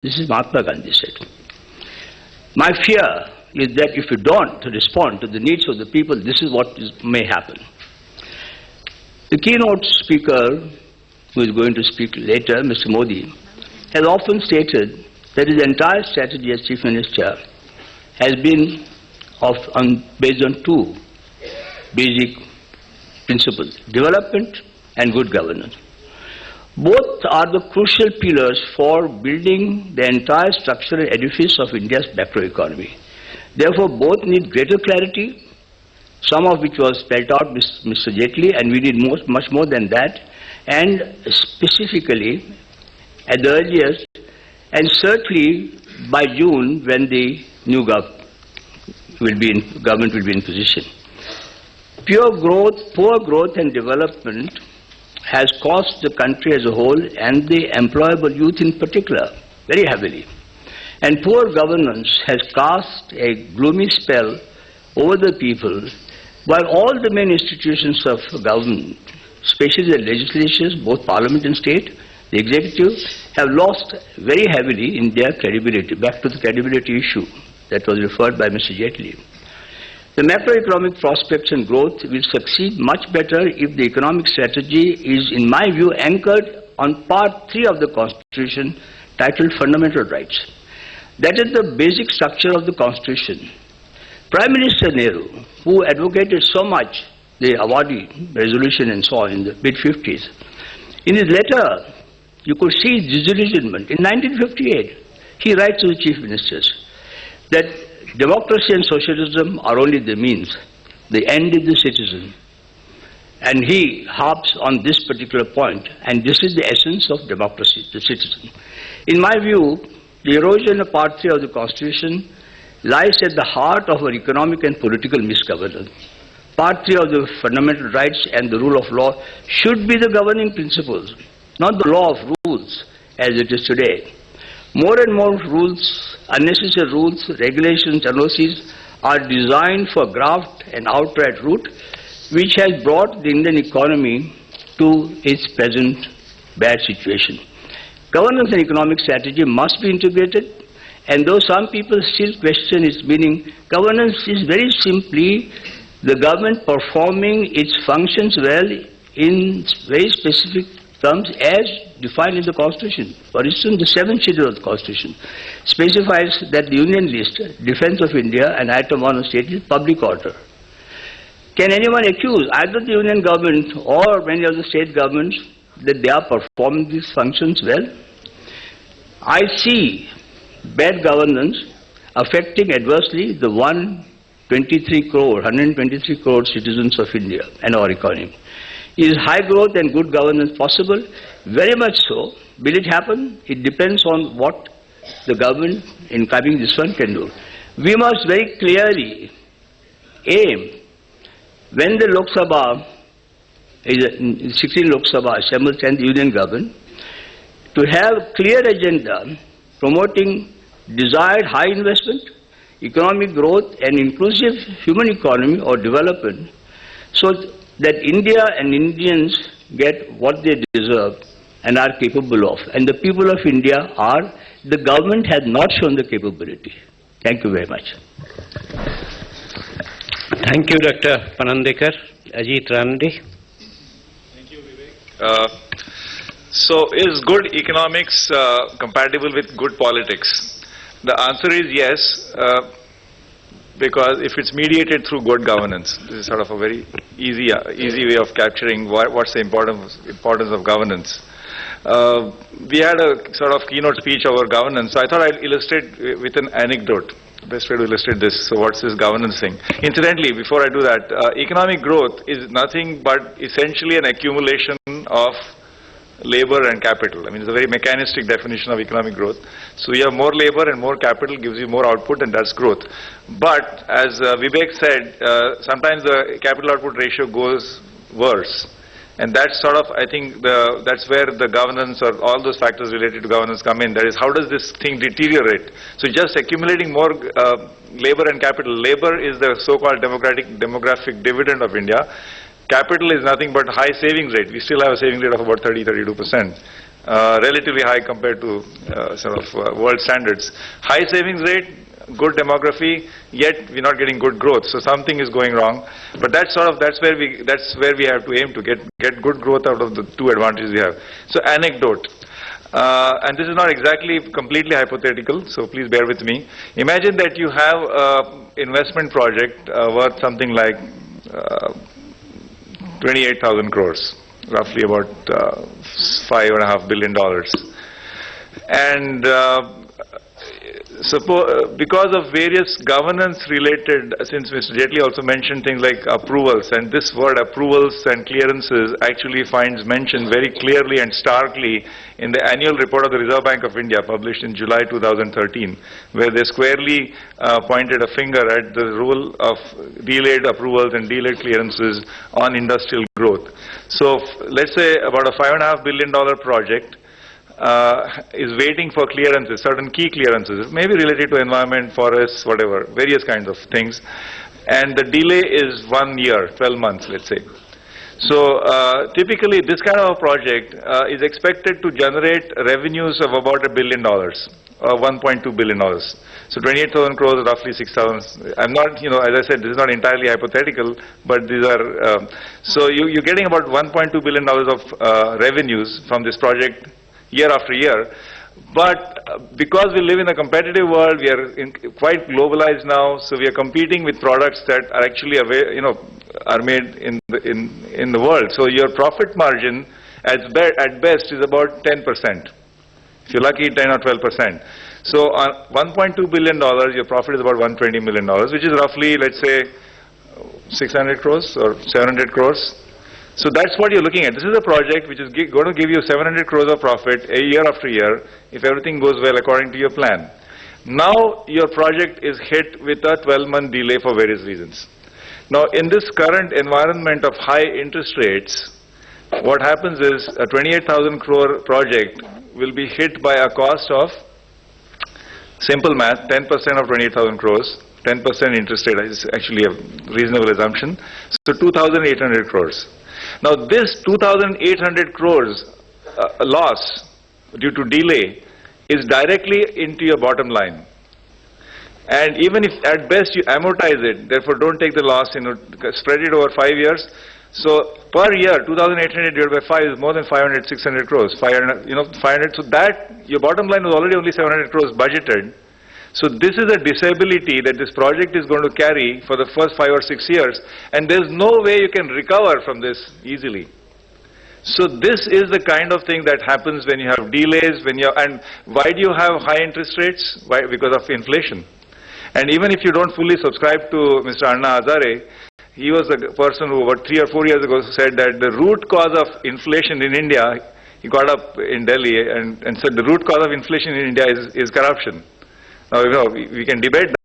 This is Mahatma Gandhi said. My fear is that if you don't respond to the needs of the people, this is what may happen. The keynote speaker, who is going to speak later, Mr. Modi, has often stated that his entire strategy as Chief Minister has been based on two basic principles: development and good governance. Both are the crucial pillars for building the entire structural edifice of India's macroeconomy. Therefore, both need greater clarity, some of which was spelled out by Mr. Jaitley, and we need much more than that, and specifically at the earliest, and certainly by June when the new government will be in position. Poor growth and development has cost the country as a whole and the employable youth in particular very heavily. And poor governance has cast a gloomy spell over the people, while all the main institutions of government, especially the legislatures, both parliament and state, the executive, have lost very heavily in their credibility. Back to the credibility issue that was referred by Mr. Jaitley. The macroeconomic prospects and growth will succeed much better if the economic strategy is, in my view, anchored on Part 3 of the Constitution titled Fundamental Rights. That is the basic structure of the Constitution. Prime Minister Nehru, who advocated so much the Awadi resolution and so on in the mid-50s, in his letter, you could see his disillusionment. In 1958, he writes to the Chief Ministers that democracy and socialism are only the means. The end is the citizen. And he harps on this particular point, and this is the essence of democracy, the citizen. In my view, the erosion of Part 3 of the Constitution lies at the heart of our economic and political misgovernance. Part 3 of the fundamental rights and the rule of law should be the governing principles, not the law of rules as it is today. More and more rules, unnecessary rules, regulations, NOCs are designed for graft and outright root, which has brought the Indian economy to its present bad situation. Governance and economic strategy must be integrated, and though some people still question its meaning, governance is very simply the government performing its functions well in very specific terms as defined in the Constitution. For instance, the 7th schedule of the Constitution specifies that the Union list, defense of India, and item 1 of state is public order. Can anyone accuse either the Union government or many of the state governments that they are performing these functions well? I see bad governance affecting adversely the 123 crore citizens of India and our economy. Is high growth and good governance possible? Very much so. Will it happen? It depends on what the government in coming this one can do. We must very clearly aim, when the Lok Sabha, 16 Lok Sabha assembles and the Union government, to have clear agenda promoting desired high investment, economic growth and inclusive human economy or development, so that India and Indians get what they deserve and are capable of. And the people of India are, the government has not shown the capability. Thank you very much. Thank you, Dr. Panandekar. Ajit Ranade. Thank you, Vivek. So, is good economics compatible with good politics? The answer is yes. Because if it's mediated through good governance, this is sort of a very easy way of capturing what's the importance of governance. We had a sort of keynote speech over governance, so I thought I'd illustrate with an anecdote. Best way to illustrate this. So what's this governance thing? Incidentally, before I do that, economic growth is nothing but essentially an accumulation of labor and capital. I mean, it's a very mechanistic definition of economic growth. So you have more labor and more capital gives you more output, and that's growth. But as Vivek said, sometimes the capital output ratio goes worse. And that's sort of, I think, that's where the governance or all those factors related to governance come in. That is, how does this thing deteriorate? So just accumulating more labor and capital. Labor is the so-called demographic dividend of India. Capital is nothing but high savings rate. We still have a savings rate of about 30-32%. relatively high compared to world standards. High savings rate, good demography, yet we're not getting good growth. So something is going wrong. But that's where we have to aim to get good growth out of the two advantages we have. So anecdote. And this is not exactly completely hypothetical, so please bear with me. Imagine that you have an investment project worth something like 28,000 crores, roughly about $5.5 billion. And because of various governance-related, since Mr. Jaitley also mentioned things like approvals, and this word approvals and clearances actually finds mention very clearly and starkly in the annual report of the Reserve Bank of India published in July 2013, where they squarely pointed a finger at the role of delayed approvals and delayed clearances on industrial growth. So let's say about a $5.5 billion project is waiting for clearances, certain key clearances, maybe related to environment, forests, whatever, various kinds of things. And the delay is 1 year, 12 months, let's say. So typically this kind of a project is expected to generate revenues of about $1 billion, $1.2 billion. So 28,000 crores, roughly 6,000. I'm not, as I said, this is not entirely hypothetical, but these are, so you're getting about $1.2 billion of revenues from this project year after year. But because we live in a competitive world, we are quite globalized now, so we are competing with products that are actually are made in the world. So your profit margin at best is about 10%. If you're lucky, 10 or 12%. So on $1.2 billion, your profit is about $120 million, which is roughly, let's say, 600 crores or 700 crores. So that's what you're looking at. This is a project which is going to give you 700 crores of profit a year after year if everything goes well according to your plan. Now your project is hit with a 12-month delay for various reasons. Now in this current environment of high interest rates, what happens is a 28,000 crore project will be hit by a cost of, simple math, 10% of 28,000 crores, 10% interest rate is actually a reasonable assumption, so 2,800 crores. Now this 2,800 crores loss due to delay is directly into your bottom line. And even if at best you amortize it, therefore don't take the loss, spread it over 5 years. So per year, 2,800 divided by 5 is more than 500, 600 crores. 500, 500. So that your bottom line was already only 700 crores budgeted. So this is a disability that this project is going to carry for the first 5 or 6 years, and there's no way you can recover from this easily. So this is the kind of thing that happens when you have delays, and why do you have high interest rates? Why? Because of inflation. And even if you don't fully subscribe to Mr. Anna Hazare, he was the person who about 3 or 4 years ago said that the root cause of inflation in India, he got up in Delhi and said the root cause of inflation in India is corruption. Now, we can debate